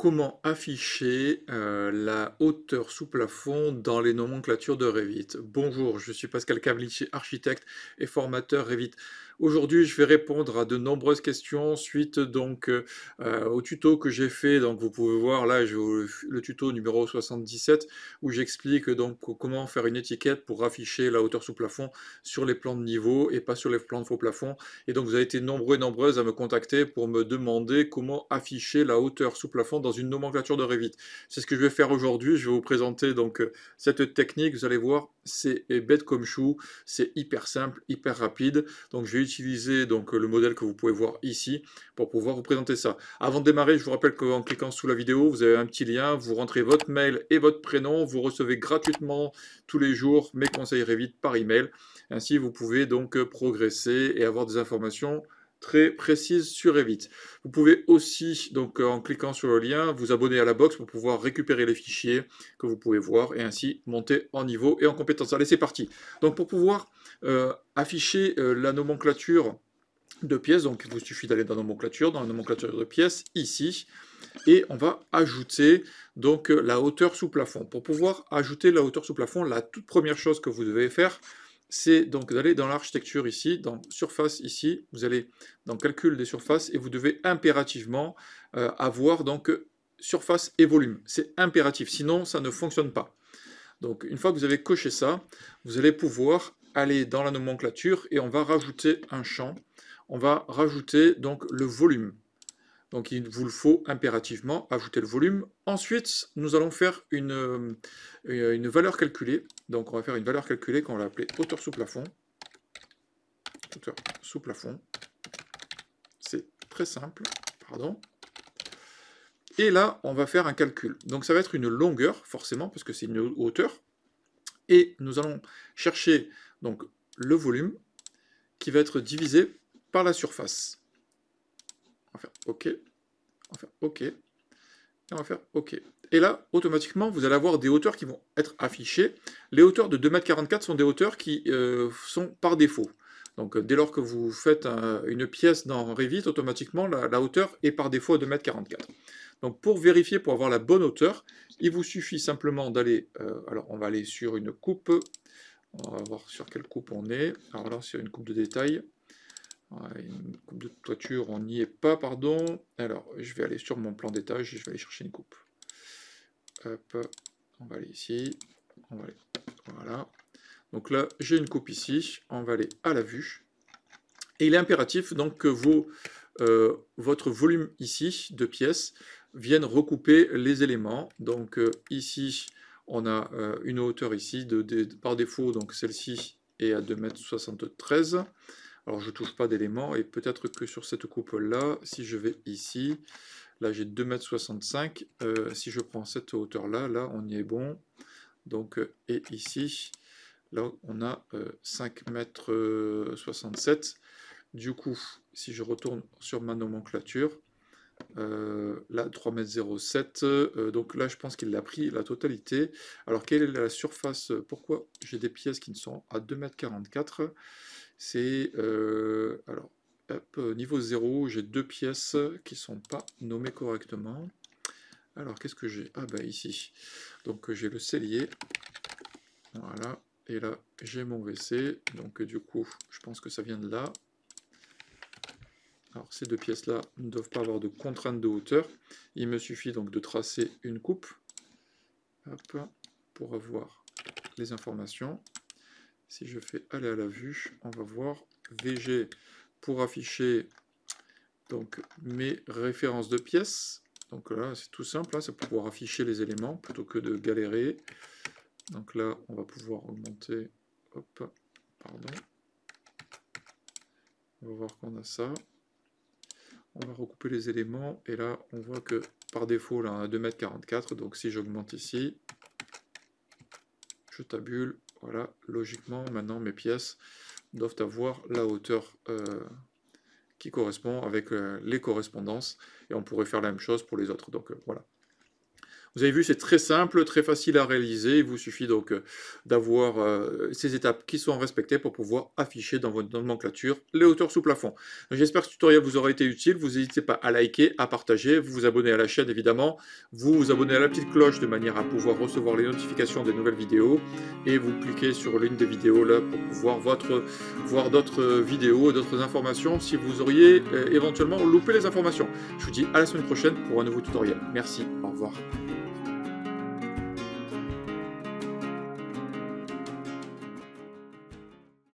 Comment afficher la hauteur sous plafond dans les nomenclatures de Revit? Bonjour, je suis Pascal Cavlici, architecte et formateur Revit. Aujourd'hui, je vais répondre à de nombreuses questions suite donc au tuto que j'ai fait. Donc, vous pouvez voir là, j'ai le tuto numéro 77 où j'explique donc comment faire une étiquette pour afficher la hauteur sous plafond sur les plans de niveau et pas sur les plans de faux plafond. Et donc, vous avez été nombreux et nombreuses à me contacter pour me demander comment afficher la hauteur sous plafond dans une nomenclature de Revit. C'est ce que je vais faire aujourd'hui. Je vais vous présenter donc cette technique. Vous allez voir, c'est bête comme chou. C'est hyper simple, hyper rapide. Donc, je vais utiliser donc le modèle que vous pouvez voir ici pour pouvoir vous présenter ça. Avant de démarrer, je vous rappelle qu'en cliquant sous la vidéo, vous avez un petit lien. Vous rentrez votre mail et votre prénom. Vous recevez gratuitement tous les jours mes conseils Revit par email. Ainsi, vous pouvez donc progresser et avoir des informations très précises sur Revit. Vous pouvez aussi, donc en cliquant sur le lien, vous abonner à la box pour pouvoir récupérer les fichiers que vous pouvez voir et ainsi monter en niveau et en compétence. Allez, c'est parti. Donc pour pouvoir afficher la nomenclature de pièces, donc il vous suffit d'aller dans la nomenclature de pièces, ici, et on va ajouter donc la hauteur sous plafond. Pour pouvoir ajouter la hauteur sous plafond, la toute première chose que vous devez faire, c'est donc d'aller dans l'architecture ici, dans surface ici, vous allez dans calcul des surfaces et vous devez impérativement avoir donc surface et volume. C'est impératif, sinon ça ne fonctionne pas. Donc une fois que vous avez coché ça, vous allez pouvoir aller dans la nomenclature et on va rajouter un champ. On va rajouter donc le volume. Donc il vous le faut impérativement, ajouter le volume. Ensuite, nous allons faire une valeur calculée. Donc on va faire une valeur calculée qu'on va appeler hauteur sous plafond. Hauteur sous plafond. C'est très simple. Pardon. Et là, on va faire un calcul. Donc ça va être une longueur, forcément, parce que c'est une hauteur. Et nous allons chercher donc le volume qui va être divisé par la surface. On va faire OK. On va faire OK. Et on va faire OK. Et là, automatiquement, vous allez avoir des hauteurs qui vont être affichées. Les hauteurs de 2,44 m sont des hauteurs qui sont par défaut. Donc, dès lors que vous faites une pièce dans Revit, automatiquement, la hauteur est par défaut à 2,44 m. Donc, pour vérifier, pour avoir la bonne hauteur, il vous suffit simplement d'aller... alors, on va aller sur une coupe. On va voir sur quelle coupe on est. Alors là, sur une coupe de détail. Une coupe de toiture, on n'y est pas, pardon. Alors, je vais aller sur mon plan d'étage et je vais aller chercher une coupe. Hop, on va aller ici. On va aller, voilà. Donc là, j'ai une coupe ici. On va aller à la vue. Et il est impératif donc que votre volume ici de pièces vienne recouper les éléments. Donc ici, on a une hauteur ici par défaut, donc celle-ci est à 2,73 m. Alors je ne touche pas d'éléments et peut-être que sur cette coupe-là, si je vais ici, là j'ai 2,65 m. Si je prends cette hauteur-là, là on y est bon. Donc, et ici, là on a 5,67 m. Du coup, si je retourne sur ma nomenclature, là 3,07 m, donc là je pense qu'il a pris la totalité. Alors quelle est la surface? Pourquoi j'ai des pièces qui ne sont à 2,44 m? C'est alors hop, niveau 0, j'ai deux pièces qui ne sont pas nommées correctement. Alors qu'est-ce que j'ai? Ah bah ici. Donc j'ai le cellier. Voilà. Et là j'ai mon WC. Donc du coup, je pense que ça vient de là. Alors ces deux pièces-là ne doivent pas avoir de contrainte de hauteur. Il me suffit donc de tracer une coupe. Hop, pour avoir les informations. Si je fais aller à la vue, on va voir VG pour afficher donc mes références de pièces. Donc là, c'est tout simple, hein, c'est pour pouvoir afficher les éléments plutôt que de galérer. Donc là, on va pouvoir augmenter. Hop, pardon. On va voir qu'on a ça. On va recouper les éléments et là, on voit que par défaut, là, on a 2,44 m. Donc si j'augmente ici, je tabule. Voilà, logiquement, maintenant mes pièces doivent avoir la hauteur qui correspond avec les correspondances et on pourrait faire la même chose pour les autres. Donc voilà. Vous avez vu, c'est très simple, très facile à réaliser. Il vous suffit donc d'avoir ces étapes qui sont respectées pour pouvoir afficher dans votre nomenclature les hauteurs sous plafond. J'espère que ce tutoriel vous aura été utile. Vous n'hésitez pas à liker, à partager, vous vous abonner à la chaîne évidemment, vous vous abonner à la petite cloche de manière à pouvoir recevoir les notifications des nouvelles vidéos et vous cliquez sur l'une des vidéos là pour pouvoir voir d'autres vidéos, d'autres informations si vous auriez éventuellement loupé les informations. Je vous dis à la semaine prochaine pour un nouveau tutoriel. Merci, au revoir.